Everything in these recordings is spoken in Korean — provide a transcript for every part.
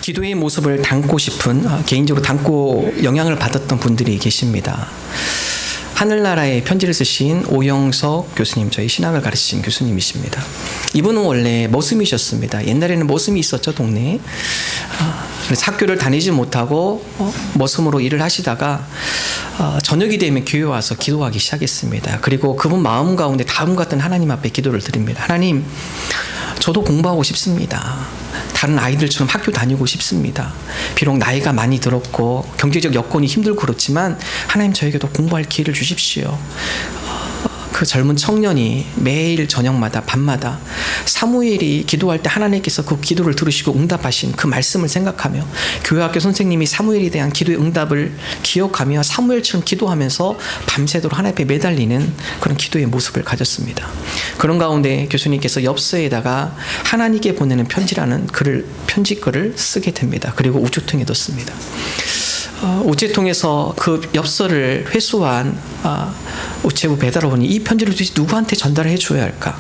기도의 모습을 담고 싶은, 개인적으로 담고 영향을 받았던 분들이 계십니다. 하늘나라에 편지를 쓰신 오영석 교수님, 저희 신학을 가르치신 교수님이십니다. 이분은 원래 머슴이셨습니다. 옛날에는 머슴이 있었죠, 동네에. 그래서 학교를 다니지 못하고 머슴으로 일을 하시다가 저녁이 되면 교회 와서 기도하기 시작했습니다. 그리고 그분 마음 가운데 다음 같은 하나님 앞에 기도를 드립니다. 하나님, 저도 공부하고 싶습니다. 다른 아이들처럼 학교 다니고 싶습니다. 비록 나이가 많이 들었고 경제적 여건이 힘들고 그렇지만 하나님, 저에게도 공부할 기회를 주십시오. 그 젊은 청년이 매일 저녁마다 밤마다 사무엘이 기도할 때 하나님께서 그 기도를 들으시고 응답하신 그 말씀을 생각하며 교회학교 선생님이 사무엘에 대한 기도의 응답을 기억하며 사무엘처럼 기도하면서 밤새도록 하나님 앞에 매달리는 그런 기도의 모습을 가졌습니다. 그런 가운데 교수님께서 엽서에다가 하나님께 보내는 편지라는 편지글을 쓰게 됩니다. 그리고 우체통에 넣습니다. 우체통에서 그 엽서를 회수한 우체부 배달원이 이 편지를 도대체 누구한테 전달해 줘야 할까?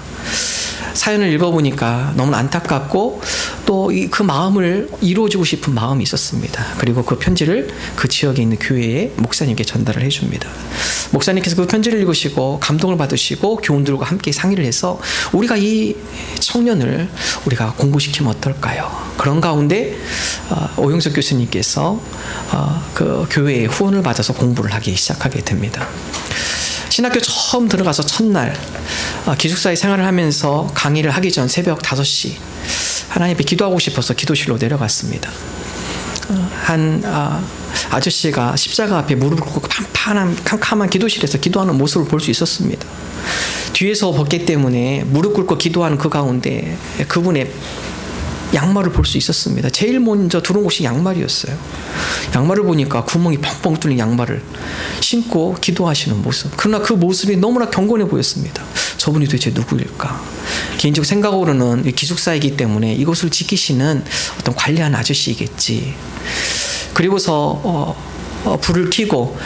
사연을 읽어보니까 너무 안타깝고 또 그 마음을 이루어주고 싶은 마음이 있었습니다. 그리고 그 편지를 그 지역에 있는 교회의 목사님께 전달을 해줍니다. 목사님께서 그 편지를 읽으시고 감동을 받으시고 교훈들과 함께 상의를 해서 우리가 이 청년을 우리가 공부시키면 어떨까요? 그런 가운데 오영석 교수님께서 그 교회의 후원을 받아서 공부를 하기 시작하게 됩니다. 신학교 처음 들어가서 첫날 기숙사에 생활을 하면서 강의를 하기 전 새벽 5시 하나님 앞에 기도하고 싶어서 기도실로 내려갔습니다. 한 아저씨가 십자가 앞에 무릎을 꿇고 캄캄한 기도실에서 기도하는 모습을 볼 수 있었습니다. 뒤에서 벗기 때문에 무릎 꿇고 기도하는 그 가운데 그분의 양말을 볼 수 있었습니다. 제일 먼저 들어온 곳이 양말이었어요. 양말을 보니까 구멍이 펑펑 뚫린 양말을 신고 기도하시는 모습. 그러나 그 모습이 너무나 경건해 보였습니다. 저분이 도대체 누구일까? 개인적 생각으로는 기숙사이기 때문에 이곳을 지키시는 어떤 관리하는 아저씨이겠지. 그리고서 불을 켜고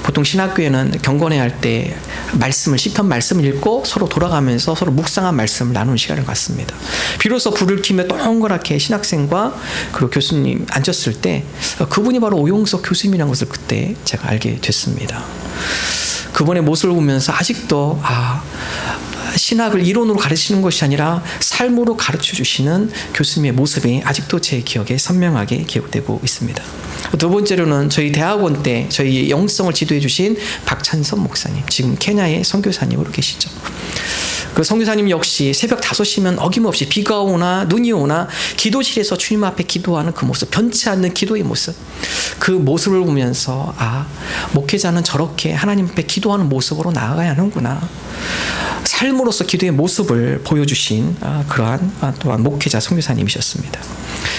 보통 신학교에는 경건회 할 때 시편 말씀을 읽고 서로 돌아가면서 서로 묵상한 말씀을 나누는 시간을 갖습니다. 비로소 불을 켜며 동그랗게 신학생과 그리고 교수님 앉았을 때 그분이 바로 오영석 교수님이라는 것을 그때 제가 알게 됐습니다. 그분의 모습을 보면서 아직도 신학을 이론으로 가르치는 것이 아니라 삶으로 가르쳐 주시는 교수님의 모습이 아직도 제 기억에 선명하게 기억되고 있습니다. 두 번째로는 저희 대학원 때 저희 영성을 지도해 주신 박찬선 목사님, 지금 케냐의 선교사님으로 계시죠. 그 선교사님 역시 새벽 5시면 어김없이 비가 오나 눈이 오나 기도실에서 주님 앞에 기도하는 그 모습, 변치 않는 기도의 모습, 그 모습을 보면서 목회자는 저렇게 하나님 앞에 기도하는 모습으로 나아가야 하는구나. 삶으로서 기도의 모습을 보여주신 그러한 또한 목회자 선교사님이셨습니다.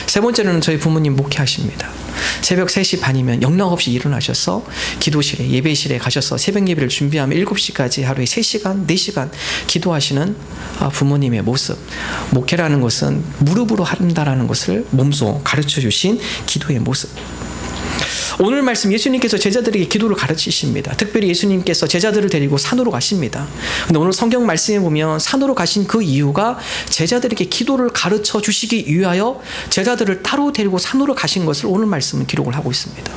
세 번째로는 저희 부모님 목회하십니다. 새벽 3시 반이면 영락없이 일어나셔서 기도실에 예배실에 가셔서 새벽 예배를 준비하며 7시까지 하루에 3시간 4시간 기도하시는 부모님의 모습. 목회라는 것은 무릎으로 한다라는 것을 몸소 가르쳐 주신 기도의 모습. 오늘 말씀 예수님께서 제자들에게 기도를 가르치십니다. 특별히 예수님께서 제자들을 데리고 산으로 가십니다. 근데 오늘 성경 말씀에 보면 산으로 가신 그 이유가 제자들에게 기도를 가르쳐 주시기 위하여 제자들을 따로 데리고 산으로 가신 것을 오늘 말씀은 기록을 하고 있습니다.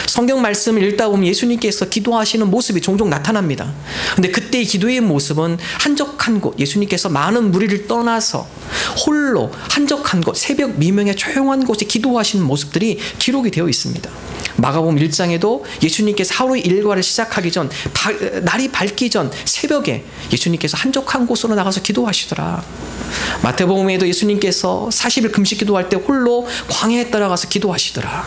성경 말씀을 읽다 보면 예수님께서 기도하시는 모습이 종종 나타납니다. 근데 그때의 기도의 모습은 한적한 곳, 예수님께서 많은 무리를 떠나서 홀로 한적한 곳, 새벽 미명에 조용한 곳에 기도하시는 모습들이 기록이 되어 있습니다. 마가복음 1장에도 예수님께서 하루의 일과를 시작하기 전 날이 밝기 전 새벽에 예수님께서 한적한 곳으로 나가서 기도하시더라. 마태복음에도 예수님께서 40일 금식 기도할 때 홀로 광야에 따라가서 기도하시더라.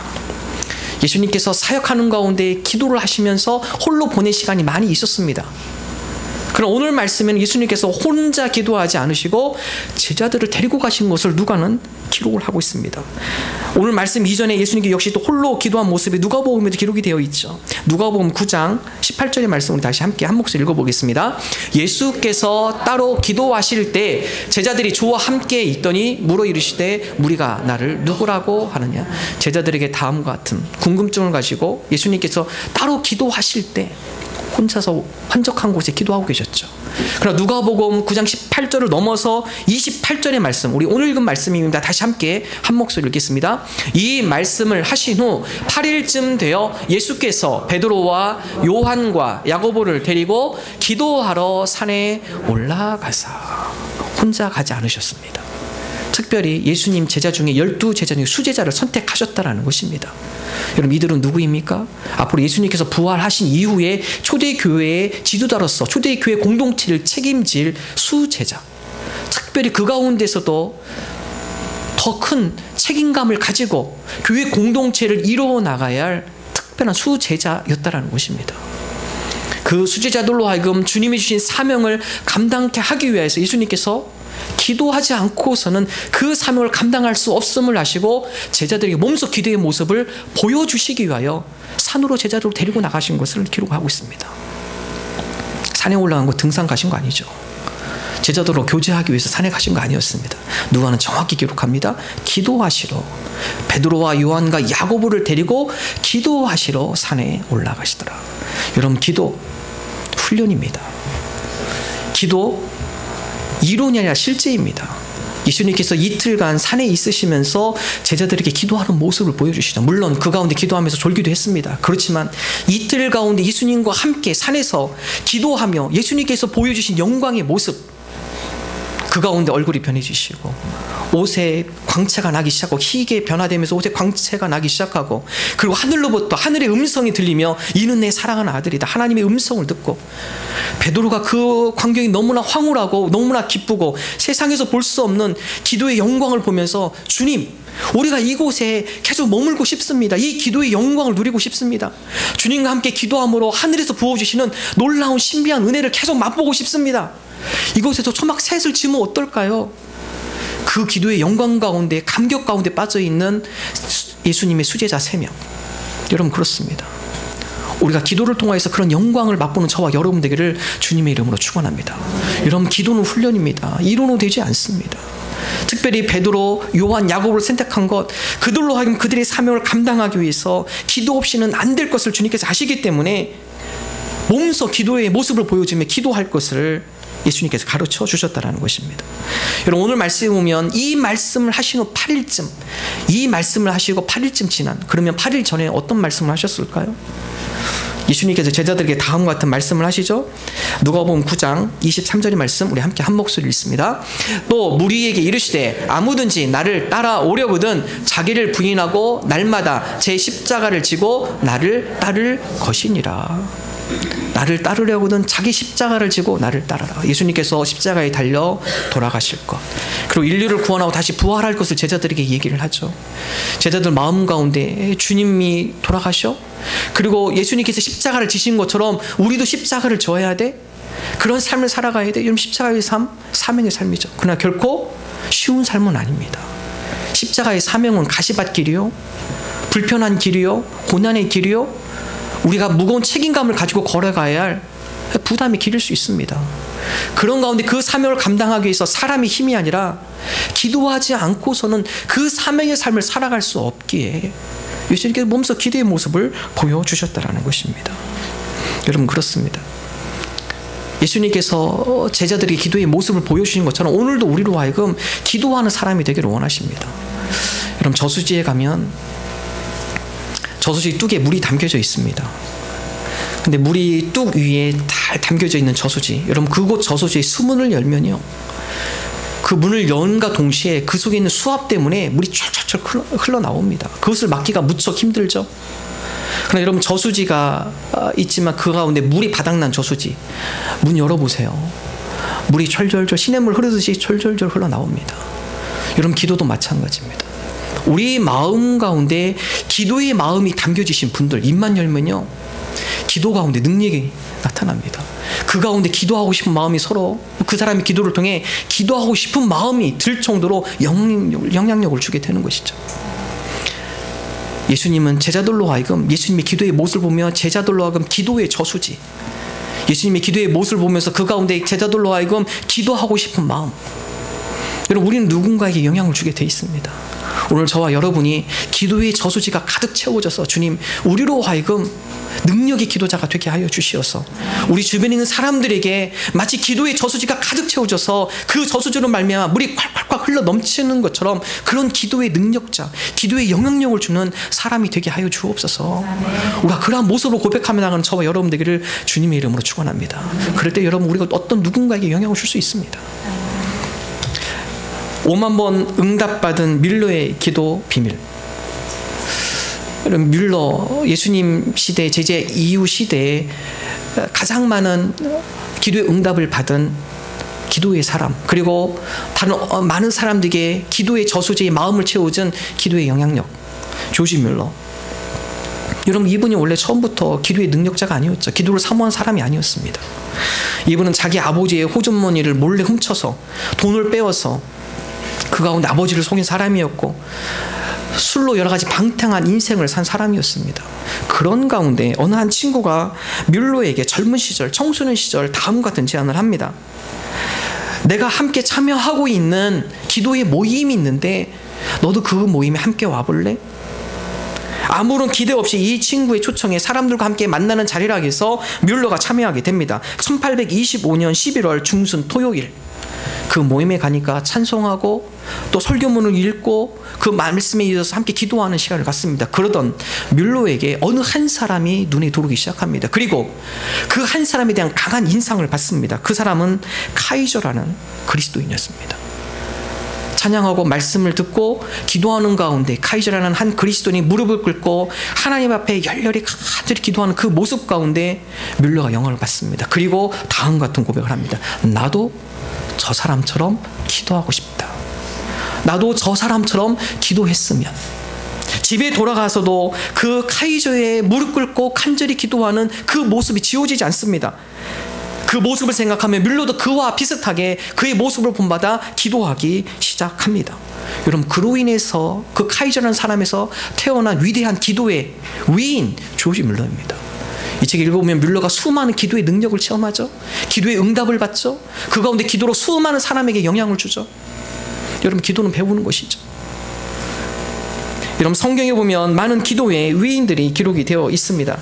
예수님께서 사역하는 가운데 기도를 하시면서 홀로 보낸 시간이 많이 있었습니다. 그럼 오늘 말씀에는 예수님께서 혼자 기도하지 않으시고 제자들을 데리고 가신 것을 누가는 기록을 하고 있습니다. 오늘 말씀 이전에 예수님께 역시 또 홀로 기도한 모습이 누가복음에도 기록이 되어 있죠. 누가복음 9장 18절의 말씀을 다시 함께 한 목소리 읽어보겠습니다. 예수께서 따로 기도하실 때 제자들이 주와 함께 있더니 물어 이르시되 무리가 나를 누구라고 하느냐. 제자들에게 다음과 같은 궁금증을 가지고 예수님께서 따로 기도하실 때 혼자서 한적한 곳에 기도하고 계셨죠. 그러나 누가복음 9장 18절을 넘어서 28절의 말씀, 우리 오늘 읽은 말씀입니다. 다시 함께 한 목소리 읽겠습니다. 이 말씀을 하신 후 8일쯤 되어 예수께서 베드로와 요한과 야고보를 데리고 기도하러 산에 올라가사. 혼자 가지 않으셨습니다. 특별히 예수님 제자 중에 12제자 중에 수제자를 선택하셨다라는 것입니다. 여러분, 이들은 누구입니까? 앞으로 예수님께서 부활하신 이후에 초대교회의 지도자로서 초대교회 공동체를 책임질 수제자, 특별히 그 가운데서도 더 큰 책임감을 가지고 교회 공동체를 이루어 나가야 할 특별한 수제자였다라는 것입니다. 그 수제자들로 하여금 주님이 주신 사명을 감당케 하기 위해서 예수님께서 기도하지 않고서는 그 사명을 감당할 수 없음을 아시고 제자들에게 몸소 기도의 모습을 보여주시기 위하여 산으로 제자들을 데리고 나가신 것을 기록하고 있습니다. 산에 올라간 거 등산 가신 거 아니죠. 제자들로 교제하기 위해서 산에 가신 거 아니었습니다. 누가는 정확히 기록합니다. 기도하시러 베드로와 요한과 야고보를 데리고 기도하시러 산에 올라가시더라. 여러분, 기도 훈련입니다. 기도 이론이 아니라 실제입니다. 예수님께서 이틀간 산에 있으시면서 제자들에게 기도하는 모습을 보여주시죠. 물론 그 가운데 기도하면서 졸기도 했습니다. 그렇지만 이틀 가운데 예수님과 함께 산에서 기도하며 예수님께서 보여주신 영광의 모습, 그 가운데 얼굴이 변해지시고 옷에 광채가 나기 시작하고 희게 변화되면서 옷에 광채가 나기 시작하고, 그리고 하늘로부터 하늘의 음성이 들리며 이는 내 사랑하는 아들이다. 하나님의 음성을 듣고 베드로가 그 광경이 너무나 황홀하고 너무나 기쁘고 세상에서 볼 수 없는 기도의 영광을 보면서 주님, 우리가 이곳에 계속 머물고 싶습니다. 이 기도의 영광을 누리고 싶습니다. 주님과 함께 기도함으로 하늘에서 부어주시는 놀라운 신비한 은혜를 계속 맛보고 싶습니다. 이곳에서 초막 셋을 지으면 어떨까요? 그 기도의 영광 가운데, 감격 가운데 빠져있는 예수님의 수제자 3명. 여러분, 그렇습니다. 우리가 기도를 통해서 그런 영광을 맛보는 저와 여러분 되기를 주님의 이름으로 축원합니다. 여러분, 기도는 훈련입니다. 이론으로 되지 않습니다. 특별히 베드로, 요한, 야고보를 선택한 것, 그들로 하여금 그들의 사명을 감당하기 위해서 기도 없이는 안 될 것을 주님께서 아시기 때문에 몸소 기도의 모습을 보여주며 기도할 것을 예수님께서 가르쳐 주셨다는 것입니다. 여러분, 오늘 말씀에 보면 이 말씀을 하신 후 8일쯤, 이 말씀을 하시고 8일쯤 지난, 그러면 8일 전에 어떤 말씀을 하셨을까요? 예수님께서 제자들에게 다음과 같은 말씀을 하시죠. 누가복음 9장 23절의 말씀, 우리 함께 한 목소리 읽습니다. 또 무리에게 이르시되 아무든지 나를 따라오려거든 자기를 부인하고 날마다 제 십자가를 지고 나를 따를 것이니라. 나를 따르려거든 자기 십자가를 지고 나를 따르라. 예수님께서 십자가에 달려 돌아가실 것, 그리고 인류를 구원하고 다시 부활할 것을 제자들에게 얘기를 하죠. 제자들 마음 가운데 주님이 돌아가셔? 그리고 예수님께서 십자가를 지신 것처럼 우리도 십자가를 져야 돼? 그런 삶을 살아가야 돼? 이런 십자가의 삶, 사명의 삶이죠. 그러나 결코 쉬운 삶은 아닙니다. 십자가의 사명은 가시밭길이요, 불편한 길이요, 고난의 길이요, 우리가 무거운 책임감을 가지고 걸어가야 할 부담의 길일 수 있습니다. 그런 가운데 그 사명을 감당하기 위해서 사람의 힘이 아니라 기도하지 않고서는 그 사명의 삶을 살아갈 수 없기에 예수님께서 몸소 기도의 모습을 보여주셨다는 것입니다. 여러분, 그렇습니다. 예수님께서 제자들에게 기도의 모습을 보여주신 것처럼 오늘도 우리로 하여금 기도하는 사람이 되기를 원하십니다. 여러분, 저수지에 가면 저수지 뚝에 물이 담겨져 있습니다. 근데 물이 뚝 위에 잘 담겨져 있는 저수지, 여러분, 그곳 저수지의 수문을 열면요, 그 문을 연과 동시에 그 속에 있는 수압 때문에 물이 철철철 흘러나옵니다. 그것을 막기가 무척 힘들죠. 그러나 여러분, 저수지가 있지만 그 가운데 물이 바닥난 저수지, 문 열어보세요. 물이 철철철 시냇물 흐르듯이 철철철 흘러나옵니다. 여러분, 기도도 마찬가지입니다. 우리 마음 가운데 기도의 마음이 담겨지신 분들, 입만 열면요, 기도 가운데 능력이 나타납니다. 그 가운데 기도하고 싶은 마음이 서로, 그 사람이 기도를 통해 기도하고 싶은 마음이 들 정도로 영향력을 주게 되는 것이죠. 예수님은 제자들로 하여금 예수님의 기도의 모습을 보며 제자들로 하여금 기도의 저수지, 예수님의 기도의 모습을 보면서 그 가운데 제자들로 하여금 기도하고 싶은 마음, 여러분, 우리는 누군가에게 영향을 주게 돼 있습니다. 오늘 저와 여러분이 기도의 저수지가 가득 채워져서 주님 우리로 하여금 능력의 기도자가 되게 하여 주시어서 우리 주변에 있는 사람들에게 마치 기도의 저수지가 가득 채워져서 그 저수지로 말미암아 물이 콸콸콸 흘러 넘치는 것처럼 그런 기도의 능력자, 기도의 영향력을 주는 사람이 되게 하여 주옵소서. 우리가 그러한 모습으로 고백하며 나가는 저와 여러분 되기를 주님의 이름으로 축원합니다. 그럴 때 여러분 우리가 어떤 누군가에게 영향을 줄 수 있습니다. 5만 번 응답받은 뮬러의 기도 비밀. 뮬러 예수님 시대 제재 이후 시대에 가장 많은 기도의 응답을 받은 기도의 사람, 그리고 다른 많은 사람들에게 기도의 저수지에 마음을 채워준 기도의 영향력, 조지 뮬러. 여러분 이분이 원래 처음부터 기도의 능력자가 아니었죠. 기도를 사모한 사람이 아니었습니다. 이분은 자기 아버지의 호주머니를 몰래 훔쳐서 돈을 빼어서 그 가운데 아버지를 속인 사람이었고 술로 여러 가지 방탕한 인생을 산 사람이었습니다. 그런 가운데 어느 한 친구가 뮬러에게 젊은 시절, 청소년 시절 다음과 같은 제안을 합니다. 내가 함께 참여하고 있는 기도의 모임이 있는데 너도 그 모임에 함께 와볼래? 아무런 기대 없이 이 친구의 초청에 사람들과 함께 만나는 자리라 해서 뮬러가 참여하게 됩니다. 1825년 11월 중순 토요일 그 모임에 가니까 찬송하고 또 설교문을 읽고 그 말씀에 이어서 함께 기도하는 시간을 갖습니다. 그러던 뮬러에게 어느 한 사람이 눈에 들어오기 시작합니다. 그리고 그 한 사람에 대한 강한 인상을 받습니다. 그 사람은 카이저라는 그리스도인이었습니다. 찬양하고 말씀을 듣고 기도하는 가운데 카이저라는 한 그리스도인이 무릎을 꿇고 하나님 앞에 열렬히 간절히 기도하는 그 모습 가운데 뮬러가 영향을 받습니다. 그리고 다음과 같은 고백을 합니다. 나도 저 사람처럼 기도하고 싶다. 나도 저 사람처럼 기도했으면. 집에 돌아가서도 그 카이저의 무릎 꿇고 간절히 기도하는 그 모습이 지워지지 않습니다. 그 모습을 생각하며 뮬러도 그와 비슷하게 그의 모습을 본받아 기도하기 시작합니다. 여러분 그로 인해서 그 카이저라는 사람에서 태어난 위대한 기도의 위인 조지 뮬러입니다. 이 책 읽어보면 뮬러가 수많은 기도의 능력을 체험하죠. 기도의 응답을 받죠. 그 가운데 기도로 수많은 사람에게 영향을 주죠. 여러분 기도는 배우는 것이죠. 여러분 성경에 보면 많은 기도의 위인들이 기록이 되어 있습니다.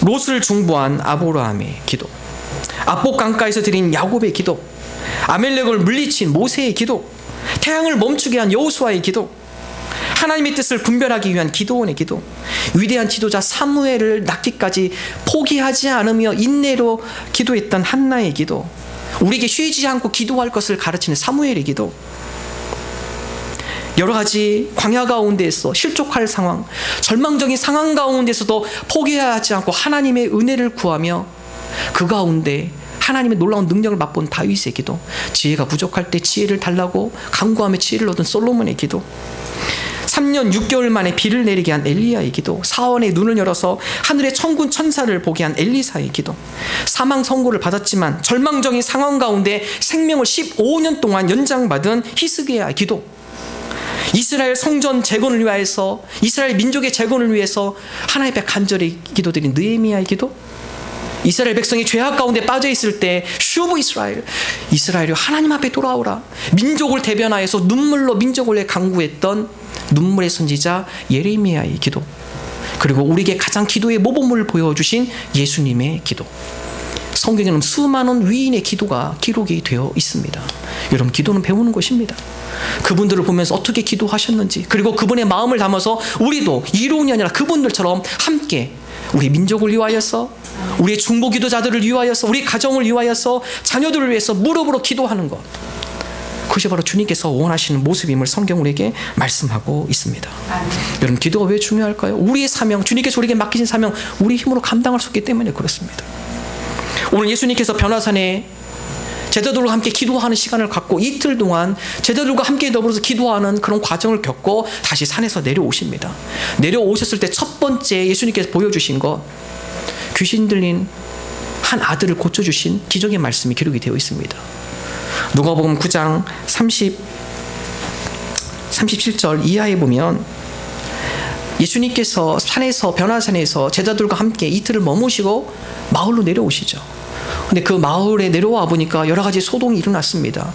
롯을 중보한 아브라함의 기도, 압복 강가에서 드린 야곱의 기도, 아멜렉을 물리친 모세의 기도, 태양을 멈추게 한 여호수아의 기도, 하나님의 뜻을 분별하기 위한 기도원의 기도, 위대한 지도자 사무엘을 낳기까지 포기하지 않으며 인내로 기도했던 한나의 기도, 우리에게 쉬지 않고 기도할 것을 가르치는 사무엘의 기도, 여러 가지 광야 가운데에서 실족할 상황, 절망적인 상황 가운데서도 포기하지 않고 하나님의 은혜를 구하며 그 가운데 하나님의 놀라운 능력을 맛본 다윗의 기도, 지혜가 부족할 때 지혜를 달라고 간구하며 지혜를 얻은 솔로몬의 기도, 3년 6개월 만에 비를 내리게 한 엘리야의 기도, 사원의 눈을 열어서 하늘의 천군 천사를 보게 한 엘리사의 기도, 사망 선고를 받았지만 절망적인 상황 가운데 생명을 15년 동안 연장받은 히스기야의 기도, 이스라엘 성전 재건을 위하여서 이스라엘 민족의 재건을 위해서 하나님 앞에 간절히 기도드린 느헤미야의 기도, 이스라엘 백성이 죄악 가운데 빠져 있을 때 슈브 이스라엘이 하나님 앞에 돌아오라, 민족을 대변하여서 눈물로 민족을 위해 간구했던 눈물의 선지자 예레미야의 기도, 그리고 우리에게 가장 기도의 모범을 보여주신 예수님의 기도. 성경에는 수많은 위인의 기도가 기록이 되어 있습니다. 여러분 기도는 배우는 것입니다. 그분들을 보면서 어떻게 기도하셨는지, 그리고 그분의 마음을 담아서 우리도 이론이 아니라 그분들처럼 함께 우리 민족을 위하여서, 우리의 중보 기도자들을 위하여서, 우리 가정을 위하여서, 자녀들을 위해서 무릎으로 기도하는 것, 그것이 바로 주님께서 원하시는 모습임을 성경 우리에게 말씀하고 있습니다. 여러분 기도가 왜 중요할까요? 우리의 사명, 주님께서 우리에게 맡기신 사명, 우리 힘으로 감당할 수 없기 때문에 그렇습니다. 오늘 예수님께서 변화산에 제자들과 함께 기도하는 시간을 갖고 이틀 동안 제자들과 함께 더불어서 기도하는 그런 과정을 겪고 다시 산에서 내려오십니다. 내려오셨을 때 첫 번째 예수님께서 보여주신 것, 귀신 들린 한 아들을 고쳐주신 기적의 말씀이 기록이 되어 있습니다. 누가복음 9장 37절 이하에 보면 예수님께서 산에서, 변화산에서 제자들과 함께 이틀을 머무시고 마을로 내려오시죠. 근데 그 마을에 내려와 보니까 여러 가지 소동이 일어났습니다.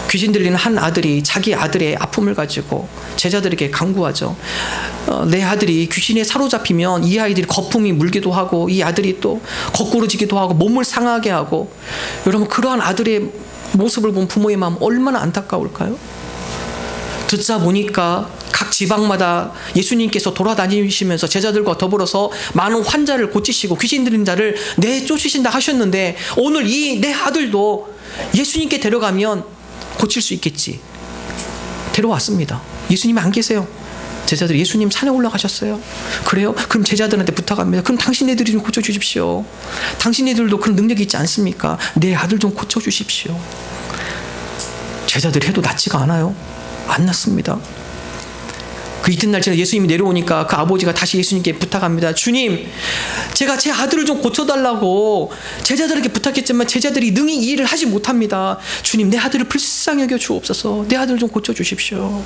귀신 들리는 한 아들이 자기 아들의 아픔을 가지고 제자들에게 간구하죠. 내 아들이 귀신에 사로잡히면 이 아이들이 거품이 물기도 하고 이 아들이 또 거꾸러지기도 하고 몸을 상하게 하고, 여러분 그러한 아들의 모습을 본 부모의 마음 얼마나 안타까울까요? 듣자 보니까 각 지방마다 예수님께서 돌아다니시면서 제자들과 더불어서 많은 환자를 고치시고 귀신 들린 자를 내쫓으신다 하셨는데, 오늘 이 내 아들도 예수님께 데려가면 고칠 수 있겠지. 데려왔습니다. 예수님이 안 계세요. 제자들이 예수님 산에 올라가셨어요. 그래요? 그럼 제자들한테 부탁합니다. 그럼 당신네들이 좀 고쳐주십시오. 당신네들도 그런 능력이 있지 않습니까? 내 아들 좀 고쳐주십시오. 제자들이 해도 낫지가 않아요. 안 낫습니다. 그 이튿날 예수님이 내려오니까 그 아버지가 다시 예수님께 부탁합니다. 주님, 제가 제 아들을 좀 고쳐달라고 제자들에게 부탁했지만 제자들이 능히 이 일을 하지 못합니다. 주님, 내 아들을 불쌍히 여겨 주옵소서. 내 아들을 좀 고쳐주십시오.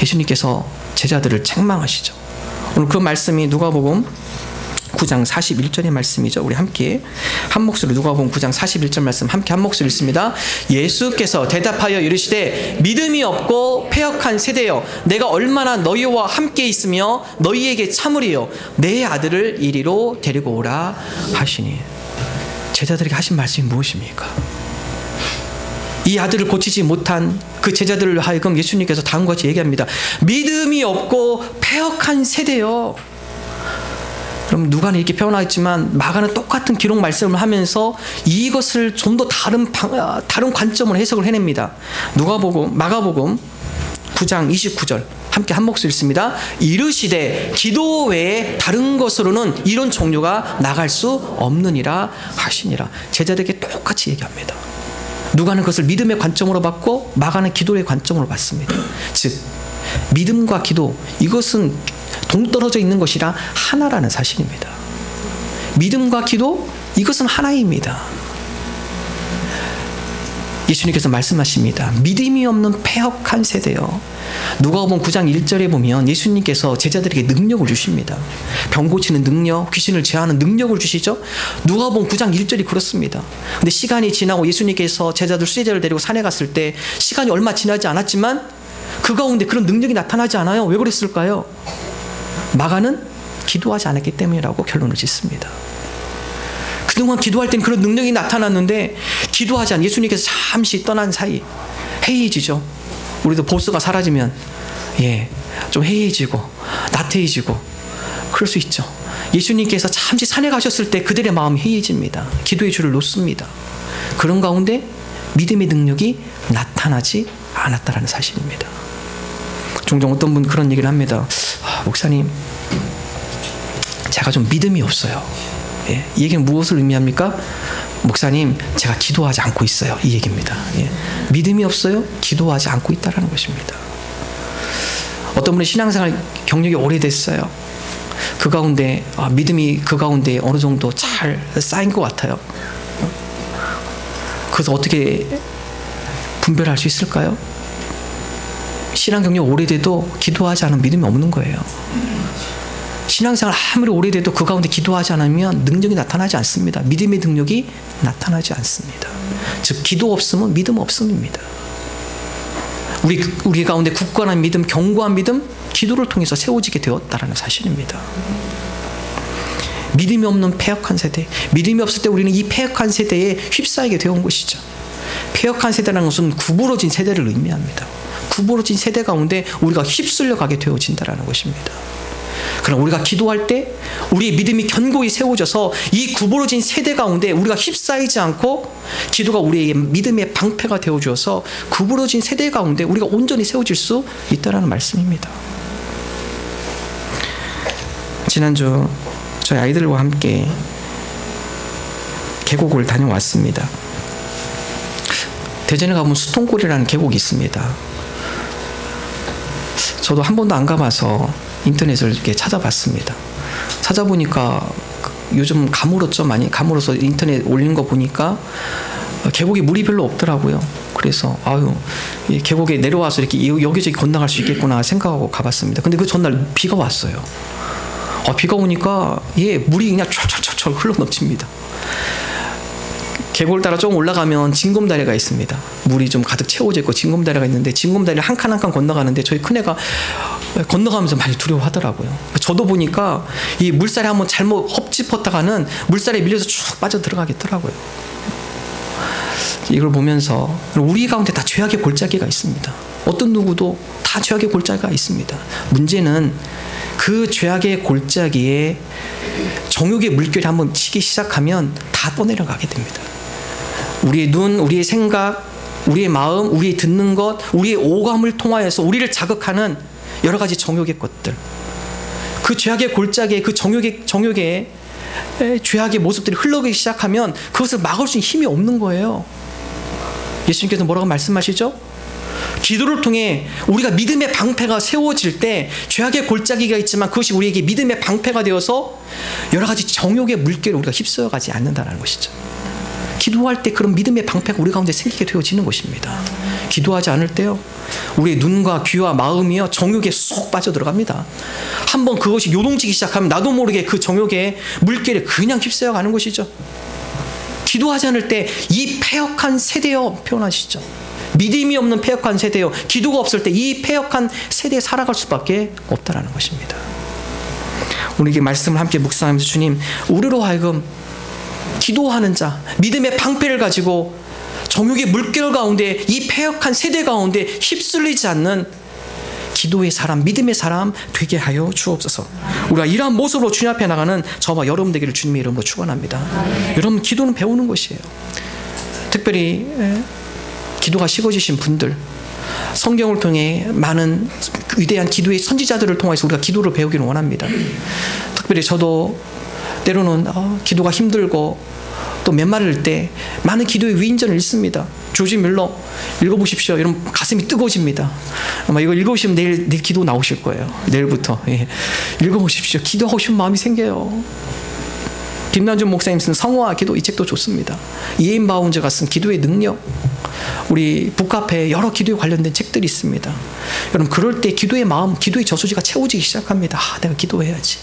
예수님께서 제자들을 책망하시죠. 오늘 그 말씀이 누가복음 9장 41절의 말씀이죠. 우리 함께 한 목소리로 누가복음 9장 41절 말씀 함께 한 목소리 읽습니다. 예수께서 대답하여 이르시되 믿음이 없고 패역한 세대여, 내가 얼마나 너희와 함께 있으며 너희에게 참으리요, 내 아들을 이리로 데리고 오라 하시니. 제자들에게 하신 말씀이 무엇입니까? 이 아들을 고치지 못한 그 제자들을 하여금 예수님께서 다음과 같이 얘기합니다. 믿음이 없고 패역한 세대여. 그럼 누가는 이렇게 표현하겠지만 마가는 똑같은 기록 말씀을 하면서 이것을 좀 더 다른 관점으로 해석을 해냅니다. 마가복음 9장 29절 함께 한 목소리 읽습니다. 이르시되 기도 외에 다른 것으로는 이런 종류가 나갈 수 없느니라 하시니라. 제자들에게 똑같이 얘기합니다. 누가는 그것을 믿음의 관점으로 봤고 마가는 기도의 관점으로 봤습니다. 즉 믿음과 기도, 이것은 동떨어져 있는 것이라 하나라는 사실입니다. 믿음과 기도, 이것은 하나입니다. 예수님께서 말씀하십니다. 믿음이 없는 패역한 세대요. 누가복음 9장 1절에 보면 예수님께서 제자들에게 능력을 주십니다. 병 고치는 능력, 귀신을 제하는 능력을 주시죠. 누가복음 9장 1절이 그렇습니다. 근데 시간이 지나고 예수님께서 수제자를 데리고 산에 갔을 때 시간이 얼마 지나지 않았지만 그 가운데 그런 능력이 나타나지 않아요. 왜 그랬을까요? 마가는 기도하지 않았기 때문이라고 결론을 짓습니다. 그동안 기도할 때는 그런 능력이 나타났는데 기도하지 않은 예수님께서 잠시 떠난 사이 해이해지죠. 우리도 보스가 사라지면 좀 해이해지고 나태해지고 그럴 수 있죠. 예수님께서 잠시 산에 가셨을 때 그들의 마음이 해이해집니다. 기도의 줄을 놓습니다. 그런 가운데 믿음의 능력이 나타나지 않았다라는 사실입니다. 종종 어떤 분 그런 얘기를 합니다. 목사님, 제가 좀 믿음이 없어요. 이 얘기는 무엇을 의미합니까? 목사님, 제가 기도하지 않고 있어요. 이 얘기입니다. 믿음이 없어요? 기도하지 않고 있다는 것입니다. 어떤 분이 신앙생활 경력이 오래됐어요. 그 가운데 믿음이 그 가운데 어느 정도 잘 쌓인 것 같아요. 그래서 어떻게 분별할 수 있을까요? 신앙 경력 오래돼도 기도하지 않으면 믿음이 없는 거예요. 신앙생활 아무리 오래돼도 그 가운데 기도하지 않으면 능력이 나타나지 않습니다. 믿음의 능력이 나타나지 않습니다. 즉 기도 없으면 믿음 없음입니다. 우리 가운데 굳건한 믿음, 견고한 믿음, 기도를 통해서 세워지게 되었다라는 사실입니다. 믿음이 없는 패역한 세대, 믿음이 없을 때 우리는 이 패역한 세대에 휩싸이게 되어 온 것이죠. 패역한 세대라는 것은 구부러진 세대를 의미합니다. 구부러진 세대 가운데 우리가 휩쓸려 가게 되어진다는 것입니다. 그러나 우리가 기도할 때 우리의 믿음이 견고히 세워져서 이 구부러진 세대 가운데 우리가 휩싸이지 않고 기도가 우리의 믿음의 방패가 되어주어서 구부러진 세대 가운데 우리가 온전히 세워질 수 있다는 말씀입니다. 지난주 저희 아이들과 함께 계곡을 다녀왔습니다. 대전에 가보면 수통골이라는 계곡이 있습니다. 저도 한 번도 안 가봐서 인터넷을 이렇게 찾아봤습니다. 찾아보니까 요즘 가물었죠. 많이 가물어서 인터넷 올린 거 보니까 계곡에 물이 별로 없더라고요. 그래서 이 계곡에 내려와서 이렇게 여기저기 건너갈 수 있겠구나 생각하고 가봤습니다. 근데 그 전날 비가 왔어요. 비가 오니까 물이 그냥 철철철철 흘러 넘칩니다. 계곡을 따라 조금 올라가면 징검다리가 있습니다. 물이 좀 가득 채워져 있고 징검다리가 있는데 징검다리를 한 칸 한 칸 건너가는데 저희 큰애가 건너가면서 많이 두려워하더라고요. 저도 보니까 이 물살에 한번 잘못 헛짚었다가는 물살에 밀려서 쭉 빠져 들어가겠더라고요. 이걸 보면서 우리 가운데 다 죄악의 골짜기가 있습니다. 어떤 누구도 다 죄악의 골짜기가 있습니다. 문제는 그 죄악의 골짜기에 정욕의 물결이 한번 치기 시작하면 다 떠내려가게 됩니다. 우리의 눈, 우리의 생각, 우리의 마음, 우리의 듣는 것, 우리의 오감을 통하여서 우리를 자극하는 여러 가지 정욕의 것들, 그 죄악의 골짜기에 그 정욕의 죄악의 모습들이 흘러가기 시작하면 그것을 막을 수 있는 힘이 없는 거예요. 예수님께서 뭐라고 말씀하시죠? 기도를 통해 우리가 믿음의 방패가 세워질 때 죄악의 골짜기가 있지만 그것이 우리에게 믿음의 방패가 되어서 여러 가지 정욕의 물결을 우리가 휩쓸어가지 않는다는 것이죠. 기도할 때 그런 믿음의 방패가 우리 가운데 생기게 되어지는 것입니다. 기도하지 않을 때요, 우리의 눈과 귀와 마음이요 정욕에 쏙 빠져들어갑니다. 한번 그것이 요동치기 시작하면 나도 모르게 그 정욕의 물결에 그냥 휩쓸어가는 것이죠. 기도하지 않을 때 이 패역한 세대여 표현하시죠. 믿음이 없는 패역한 세대여, 기도가 없을 때 이 패역한 세대에 살아갈 수밖에 없다는 것입니다. 우리에게 말씀을 함께 묵상하면서 주님, 우리로 하여금 기도하는 자, 믿음의 방패를 가지고 정욕의 물결 가운데 이 패역한 세대 가운데 휩쓸리지 않는 기도의 사람, 믿음의 사람 되게 하여 주옵소서. 우리가 이러한 모습으로 주님 앞에 나가는 저와 여러분 되기를 주님의 이름으로 축원합니다. 여러분, 기도는 배우는 것이에요. 특별히 기도가 식어지신 분들, 성경을 통해 많은 위대한 기도의 선지자들을 통해서 우리가 기도를 배우기를 원합니다. 특별히 저도 때로는 기도가 힘들고 또 메마를 때 많은 기도의 위인전을 읽습니다. 조지 밀러 읽어보십시오. 여러분 가슴이 뜨거워집니다. 아마 이거 읽어보시면 내일 기도 나오실 거예요. 내일부터. 예. 읽어보십시오. 기도하고 싶은 마음이 생겨요. 김남준 목사님 쓴 성화와 기도, 이 책도 좋습니다. 이에인 바운즈가 쓴 기도의 능력, 우리 북카페에 여러 기도에 관련된 책들이 있습니다. 여러분 그럴 때 기도의 마음, 기도의 저수지가 채워지기 시작합니다. 내가 기도해야지.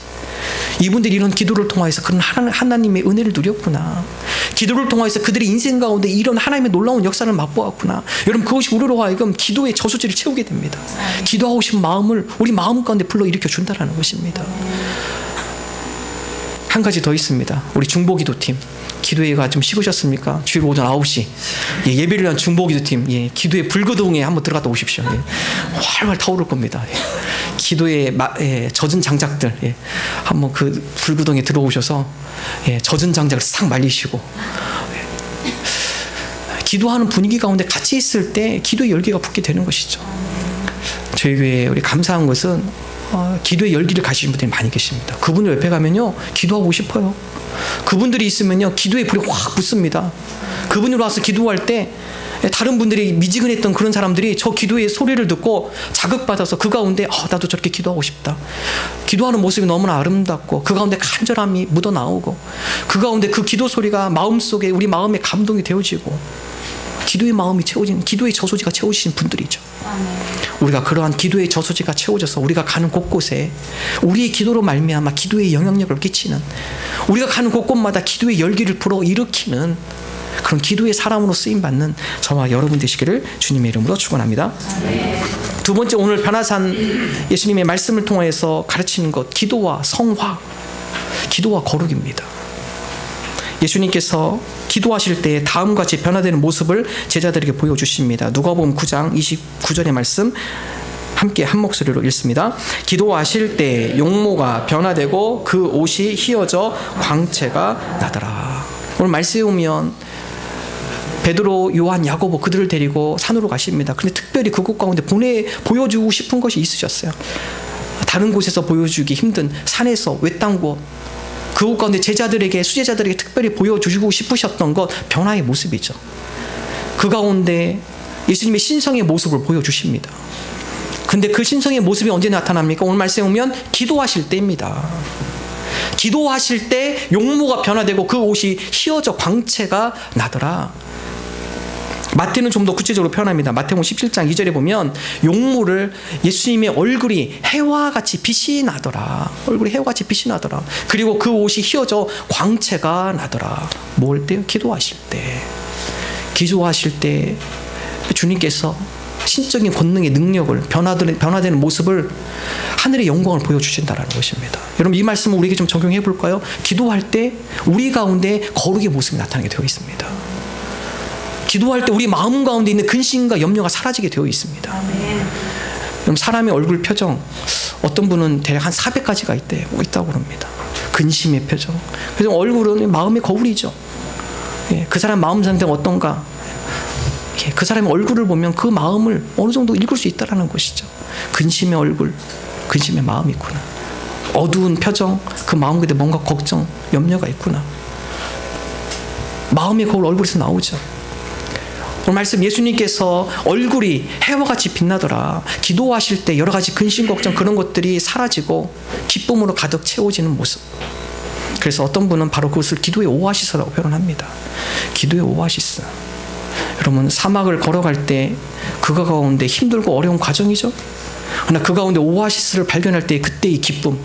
이분들이 이런 기도를 통해서 그런 하나님의 은혜를 누렸구나. 기도를 통해서 그들의 인생 가운데 이런 하나님의 놀라운 역사를 맛보았구나. 여러분 그것이 우리로 하여금 기도의 저수지를 채우게 됩니다. 기도하고 싶은 마음을 우리 마음 가운데 불러일으켜 준다는 것입니다. 한 가지 더 있습니다. 우리 중보기도팀 기도회가 좀 식으셨습니까? 주일 오전 9시 예배를 위한 중보기도팀 기도의 불거동에 한번 들어갔다 오십시오. 활활 타오를 겁니다. 기도의 젖은 장작들 한번 그 불구덩이에 들어오셔서 젖은 장작을 싹 말리시고 기도하는 분위기 가운데 같이 있을 때 기도의 열기가 붙게 되는 것이죠. 저희 교회에 우리 감사한 것은 기도의 열기를 가지신 분들이 많이 계십니다. 그분들 옆에 가면요 기도하고 싶어요. 그분들이 있으면요 기도의 불이 확 붙습니다. 그분으로 와서 기도할 때 다른 분들이 미지근했던 그런 사람들이 저 기도의 소리를 듣고 자극받아서 그 가운데 나도 저렇게 기도하고 싶다. 기도하는 모습이 너무나 아름답고 그 가운데 간절함이 묻어나오고 그 가운데 그 기도 소리가 마음속에 우리 마음에 감동이 되어지고 기도의 마음이 채워진, 기도의 저수지가 채워지신 분들이죠. 우리가 그러한 기도의 저수지가 채워져서 우리가 가는 곳곳에 우리의 기도로 말미암아 기도의 영향력을 끼치는, 우리가 가는 곳곳마다 기도의 열기를 불어일으키는 그런 기도의 사람으로 쓰임받는 저와 여러분 되시기를 주님의 이름으로 축원합니다. 두 번째, 오늘 변화산 예수님의 말씀을 통해서 가르치는 것, 기도와 성화, 기도와 거룩입니다. 예수님께서 기도하실 때 다음과 같이 변화되는 모습을 제자들에게 보여주십니다. 누가복음 9장 29절의 말씀 함께 한 목소리로 읽습니다. 기도하실 때 용모가 변화되고 그 옷이 휘어져 광채가 나더라. 오늘 말씀에 오면 베드로, 요한, 야고보 그들을 데리고 산으로 가십니다. 그런데 특별히 그곳 가운데 보여주고 싶은 것이 있으셨어요. 다른 곳에서 보여주기 힘든 산에서 외딴 곳, 그곳 가운데 제자들에게, 수제자들에게 특별히 보여주시고 싶으셨던 것, 변화의 모습이죠. 그 가운데 예수님의 신성의 모습을 보여주십니다. 근데 그 신성의 모습이 언제 나타납니까? 오늘 말씀에 오면 기도하실 때입니다. 기도하실 때 용모가 변화되고 그 옷이 휘어져 광채가 나더라. 마태는 좀 더 구체적으로 표현합니다. 마태복음 17장 2절에 보면 용모를 예수님의 얼굴이 해와 같이 빛이 나더라. 얼굴이 해와 같이 빛이 나더라. 그리고 그 옷이 휘어져 광채가 나더라. 뭘 때요? 기도하실 때. 기도하실 때 주님께서 신적인 권능의 능력을 변화되는 모습을 하늘의 영광을 보여주신다는 것입니다. 여러분 이 말씀을 우리에게 좀 적용해 볼까요? 기도할 때 우리 가운데 거룩의 모습이 나타나게 되어 있습니다. 기도할 때 우리 마음 가운데 있는 근심과 염려가 사라지게 되어 있습니다. 그럼 사람의 얼굴 표정 어떤 분은 대략 한 400가지가 있다고 합니다. 근심의 표정. 그래서 얼굴은 마음의 거울이죠. 그 사람 마음 상태가 어떤가? 그 사람의 얼굴을 보면 그 마음을 어느 정도 읽을 수 있다는 것이죠. 근심의 얼굴, 근심의 마음이 있구나. 어두운 표정, 그 마음 그대 뭔가 걱정, 염려가 있구나. 마음의 거울 얼굴에서 나오죠. 오늘 말씀 예수님께서 얼굴이 해와 같이 빛나더라. 기도하실 때 여러 가지 근심, 걱정 그런 것들이 사라지고 기쁨으로 가득 채워지는 모습. 그래서 어떤 분은 바로 그것을 기도의 오아시스라고 표현합니다. 기도의 오아시스. 여러분 사막을 걸어갈 때 그거 가운데 힘들고 어려운 과정이죠. 그러나 그 가운데 오아시스를 발견할 때 그때의 기쁨,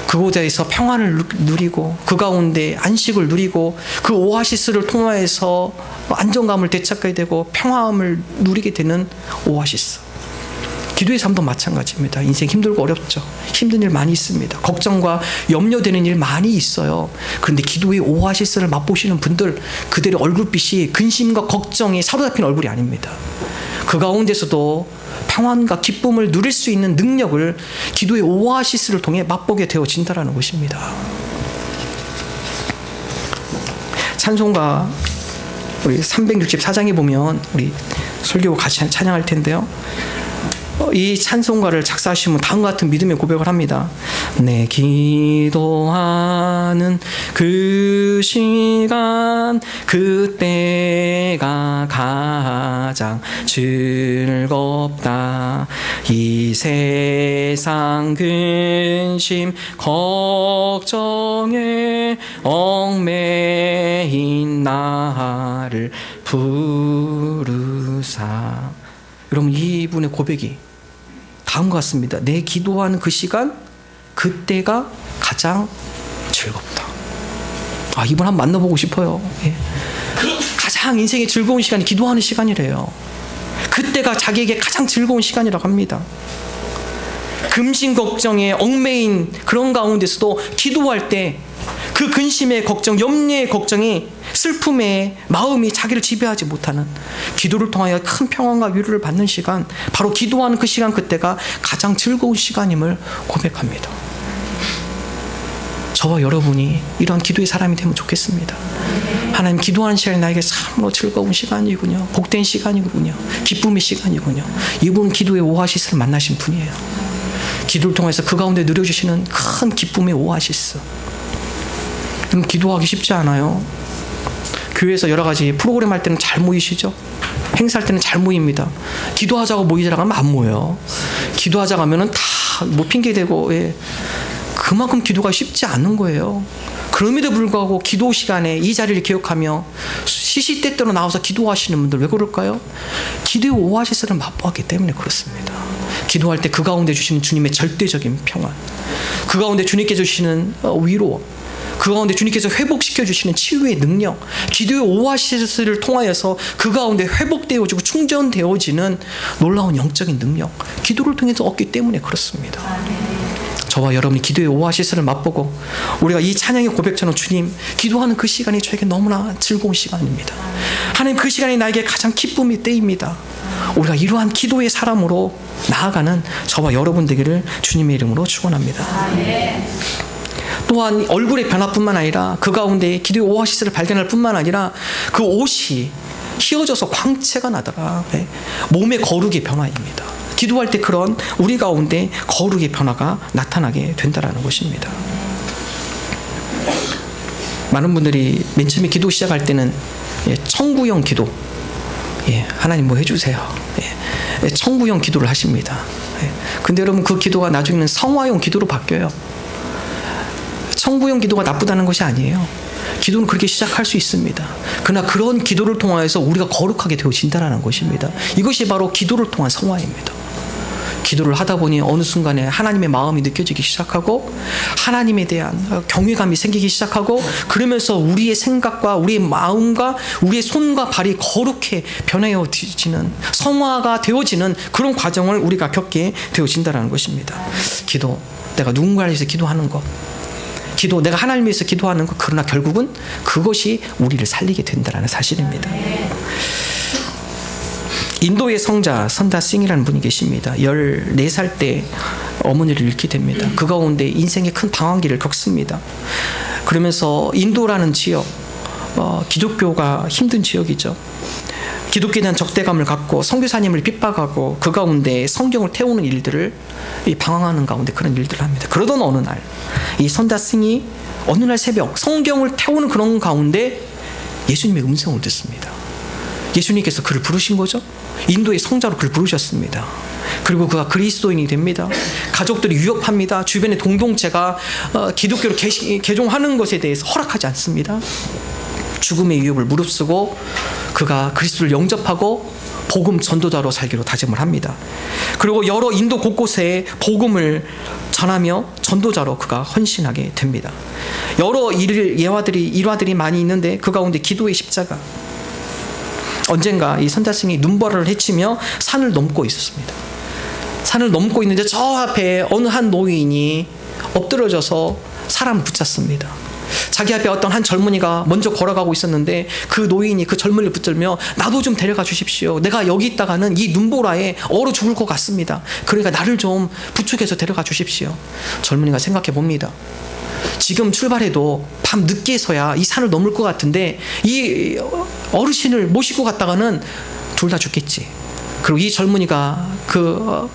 그곳에서 평안을 누리고 그 가운데 안식을 누리고 그 오아시스를 통하여서 안정감을 되찾게 되고 평화함을 누리게 되는 오아시스. 기도의 삶도 마찬가지입니다. 인생 힘들고 어렵죠. 힘든 일 많이 있습니다. 걱정과 염려되는 일 많이 있어요. 그런데 기도의 오아시스를 맛보시는 분들 그들의 얼굴빛이 근심과 걱정이 사로잡힌 얼굴이 아닙니다. 그 가운데서도 평안과 기쁨을 누릴 수 있는 능력을 기도의 오아시스를 통해 맛보게 되어진다는 것입니다. 찬송가 우리 364장에 보면 우리 설교 같이 찬양할 텐데요. 이 찬송가를 작사하신 분 다음과 같은 믿음의 고백을 합니다. 내 기도하는 그 시간 그때가 가장 즐겁다. 이 세상 근심 걱정에 얽매인 나를 부르사. 여러분 이분의 고백이 다음과 같습니다. 내 기도하는 그 시간 그때가 가장 즐겁다. 이분 한번 만나보고 싶어요. 가장 인생의 즐거운 시간이 기도하는 시간이래요. 그때가 자기에게 가장 즐거운 시간이라고 합니다. 근심 걱정에 얽매인 그런 가운데서도 기도할 때 그 근심의 걱정, 염려의 걱정이 슬픔의 마음이 자기를 지배하지 못하는 기도를 통하여 큰 평안과 위로를 받는 시간, 바로 기도하는 그 시간 그때가 가장 즐거운 시간임을 고백합니다. 저와 여러분이 이런 기도의 사람이 되면 좋겠습니다. 하나님 기도하는 시간이 나에게 참으로 즐거운 시간이군요. 복된 시간이군요. 기쁨의 시간이군요. 이분은 기도의 오아시스를 만나신 분이에요. 기도를 통해서 그 가운데 누려주시는 큰 기쁨의 오아시스. 기도하기 쉽지 않아요. 교회에서 여러 가지 프로그램 할 때는 잘 모이시죠? 행사할 때는 잘 모입니다. 기도하자고 모이자라고 하면 안 모여요. 기도하자고 하면은 다 뭐 핑계대고, 그만큼 기도가 쉽지 않은 거예요. 그럼에도 불구하고 기도 시간에 이 자리를 기억하며 시시때때로 나와서 기도하시는 분들 왜 그럴까요? 기도의 오아시스를 맛보았기 때문에 그렇습니다. 기도할 때 그 가운데 주시는 주님의 절대적인 평안, 그 가운데 주님께서 주시는 위로, 그 가운데 주님께서 회복시켜 주시는 치유의 능력, 기도의 오아시스를 통하여서 그 가운데 회복되어지고 충전되어지는 놀라운 영적인 능력, 기도를 통해서 얻기 때문에 그렇습니다. 저와 여러분이 기도의 오아시스를 맛보고 우리가 이 찬양의 고백처럼 주님 기도하는 그 시간이 저에게 너무나 즐거운 시간입니다. 하나님 그 시간이 나에게 가장 기쁨의 때입니다. 우리가 이러한 기도의 사람으로 나아가는 저와 여러분 되기를 주님의 이름으로 축원합니다. 또한 얼굴의 변화뿐만 아니라 그 가운데 기도의 오아시스를 발견할 뿐만 아니라 그 옷이 휘어져서 광채가 나더라. 몸의 거룩의 변화입니다. 기도할 때 그런 우리 가운데 거룩의 변화가 나타나게 된다는 것입니다. 많은 분들이 맨 처음에 기도 시작할 때는 청구형 기도, 하나님 뭐 해주세요, 청구형 기도를 하십니다. 근데 여러분 그 기도가 나중에는 성화형 기도로 바뀌어요. 청구형 기도가 나쁘다는 것이 아니에요. 기도는 그렇게 시작할 수 있습니다. 그러나 그런 기도를 통하여서 우리가 거룩하게 되어진다는 것입니다. 이것이 바로 기도를 통한 성화입니다. 기도를 하다 보니 어느 순간에 하나님의 마음이 느껴지기 시작하고 하나님에 대한 경외감이 생기기 시작하고 그러면서 우리의 생각과 우리의 마음과 우리의 손과 발이 거룩해 변해지는 성화가 되어지는 그런 과정을 우리가 겪게 되어진다는 것입니다. 기도, 내가 누군가를 위해서 기도하는 것, 기도, 내가 하나님을 위해서 기도하는 것, 그러나 결국은 그것이 우리를 살리게 된다는 사실입니다. 인도의 성자 선다싱이라는 분이 계십니다. 14살 때 어머니를 잃게 됩니다. 그 가운데 인생의 큰 방황기를 겪습니다. 그러면서 인도라는 지역, 기독교가 힘든 지역이죠. 기독교에 대한 적대감을 갖고 선교사님을 핍박하고 그 가운데 성경을 태우는 일들을 방황하는 가운데 그런 일들을 합니다. 그러던 어느 날 이 선다싱이 어느 날 새벽 성경을 태우는 그런 가운데 예수님의 음성을 듣습니다. 예수님께서 그를 부르신 거죠. 인도의 성자로 그를 부르셨습니다. 그리고 그가 그리스도인이 됩니다. 가족들이 유협합니다. 주변의 공동체가 기독교로 개종하는 것에 대해서 허락하지 않습니다. 죽음의 위협을 무릅쓰고 그가 그리스도를 영접하고 복음 전도자로 살기로 다짐을 합니다. 그리고 여러 인도 곳곳에 복음을 전하며 전도자로 그가 헌신하게 됩니다. 여러 일화들이 많이 있는데 그 가운데 기도의 십자가. 언젠가 이 선다싱이 눈보라를 헤치며 산을 넘고 있었습니다. 산을 넘고 있는데 저 앞에 어느 한 노인이 엎드러져서 사람을 붙잡습니다. 자기 앞에 어떤 한 젊은이가 먼저 걸어가고 있었는데 그 노인이 그 젊은이를 붙들며 나도 좀 데려가 주십시오. 내가 여기 있다가는 이 눈보라에 얼어 죽을 것 같습니다. 그러니까 나를 좀 부축해서 데려가 주십시오. 젊은이가 생각해 봅니다. 지금 출발해도 밤 늦게서야 이 산을 넘을 것 같은데 이 어르신을 모시고 갔다가는 둘 다 죽겠지. 그리고 이 젊은이가 그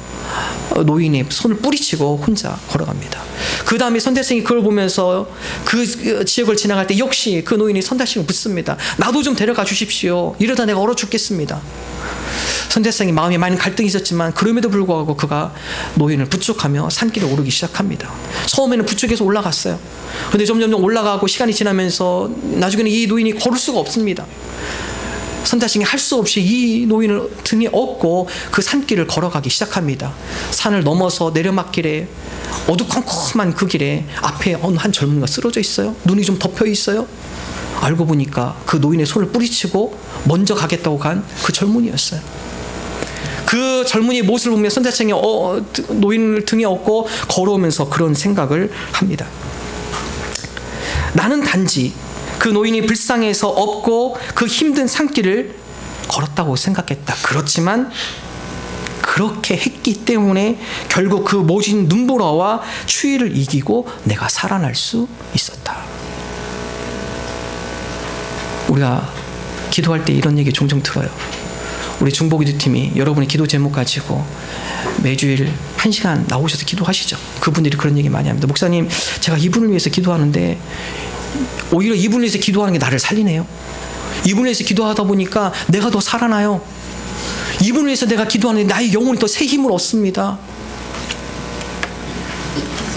노인의 손을 뿌리치고 혼자 걸어갑니다. 그 다음에 선다싱이 그걸 보면서 그 지역을 지나갈 때 역시 그 노인이 선다싱을 붙습니다. 나도 좀 데려가 주십시오. 이러다 내가 얼어 죽겠습니다. 선다싱이 마음에 많은 갈등이 있었지만 그럼에도 불구하고 그가 노인을 부축하며 산길에 오르기 시작합니다. 처음에는 부축해서 올라갔어요. 그런데 점점 올라가고 시간이 지나면서 나중에는 이 노인이 걸을 수가 없습니다. 선다싱이 할 수 없이 이 노인을 등에 업고 그 산길을 걸어가기 시작합니다. 산을 넘어서 내려막길에 어두컴컴한 그 길에 앞에 어느 한 젊은이가 쓰러져 있어요. 눈이 좀 덮여 있어요. 알고 보니까 그 노인의 손을 뿌리치고 먼저 가겠다고 간 그 젊은이였어요. 그 젊은이의 모습을 보며 선다싱이 노인을 등에 업고 걸어오면서 그런 생각을 합니다. 나는 단지 그 노인이 불쌍해서 업고 그 힘든 산길을 걸었다고 생각했다. 그렇지만 그렇게 했기 때문에 결국 그 모진 눈보라와 추위를 이기고 내가 살아날 수 있었다. 우리가 기도할 때 이런 얘기 종종 들어요. 우리 중보기도팀이 여러분의 기도 제목 가지고 매주일 1시간 나오셔서 기도하시죠. 그분들이 그런 얘기 많이 합니다. 목사님, 제가 이분을 위해서 기도하는데 오히려 이분을 위해서 기도하는 게 나를 살리네요. 이분을 위해서 기도하다 보니까 내가 더 살아나요. 이분을 위해서 내가 기도하는데 나의 영혼이 더 새 힘을 얻습니다.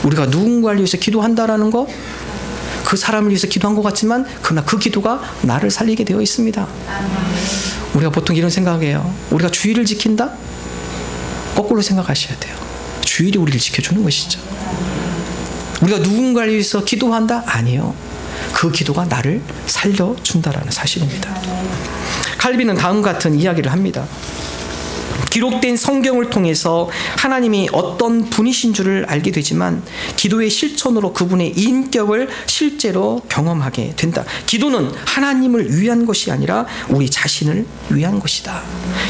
우리가 누군가를 위해서 기도한다라는 거, 그 사람을 위해서 기도한 것 같지만 그러나 그 기도가 나를 살리게 되어 있습니다. 우리가 보통 이런 생각해요. 우리가 주의를 지킨다? 거꾸로 생각하셔야 돼요. 주일이 우리를 지켜주는 것이죠. 우리가 누군가를 위해서 기도한다? 아니요. 그 기도가 나를 살려준다라는 사실입니다. 칼빈은 다음 같은 이야기를 합니다. 기록된 성경을 통해서 하나님이 어떤 분이신 줄을 알게 되지만 기도의 실천으로 그분의 인격을 실제로 경험하게 된다. 기도는 하나님을 위한 것이 아니라 우리 자신을 위한 것이다.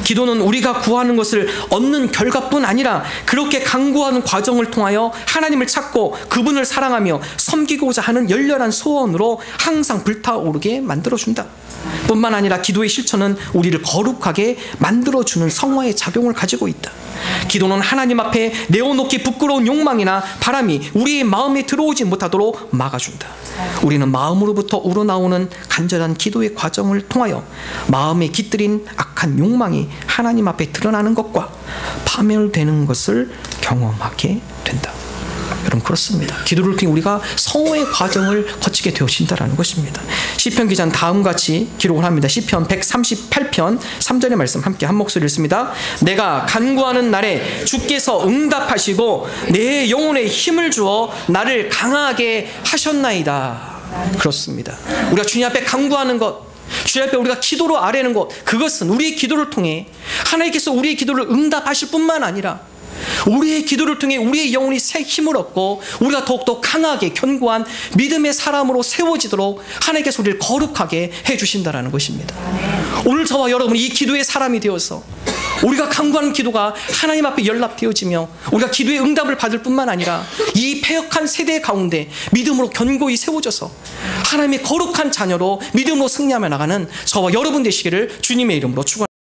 기도는 우리가 구하는 것을 얻는 결과뿐 아니라 그렇게 간구하는 과정을 통하여 하나님을 찾고 그분을 사랑하며 섬기고자 하는 열렬한 소원으로 항상 불타오르게 만들어준다. 뿐만 아니라 기도의 실천은 우리를 거룩하게 만들어주는 성화의 작용을 가지고 있다. 기도는 하나님 앞에 내어놓기 부끄러운 욕망이나 바람이 우리의 마음에 들어오지 못하도록 막아준다. 우리는 마음으로부터 우러나오는 간절한 기도의 과정을 통하여 마음에 깃들인 악한 욕망이 하나님 앞에 드러나는 것과 파멸되는 것을 경험하게 된다. 여러분 그렇습니다. 기도를 통해 우리가 성호의 과정을 거치게 되어진다는 것입니다. 시편 기자는 다음과 같이 기록을 합니다. 시편 138편 3절의 말씀 함께 한 목소리 읽습니다. 내가 간구하는 날에 주께서 응답하시고 내 영혼에 힘을 주어 나를 강하게 하셨나이다. 그렇습니다. 우리가 주님 앞에 간구하는 것, 주님 앞에 우리가 기도로 아뢰는 것, 그것은 우리의 기도를 통해 하나님께서 우리의 기도를 응답하실 뿐만 아니라 우리의 기도를 통해 우리의 영혼이 새 힘을 얻고 우리가 더욱더 강하게 견고한 믿음의 사람으로 세워지도록 하나님께서 우리를 거룩하게 해주신다는 것입니다. 오늘 저와 여러분이 이 기도의 사람이 되어서 우리가 간구하는 기도가 하나님 앞에 연락되어지며 우리가 기도의 응답을 받을 뿐만 아니라 이 패역한 세대 가운데 믿음으로 견고히 세워져서 하나님의 거룩한 자녀로 믿음으로 승리하며 나가는 저와 여러분 되시기를 주님의 이름으로 축원합니다.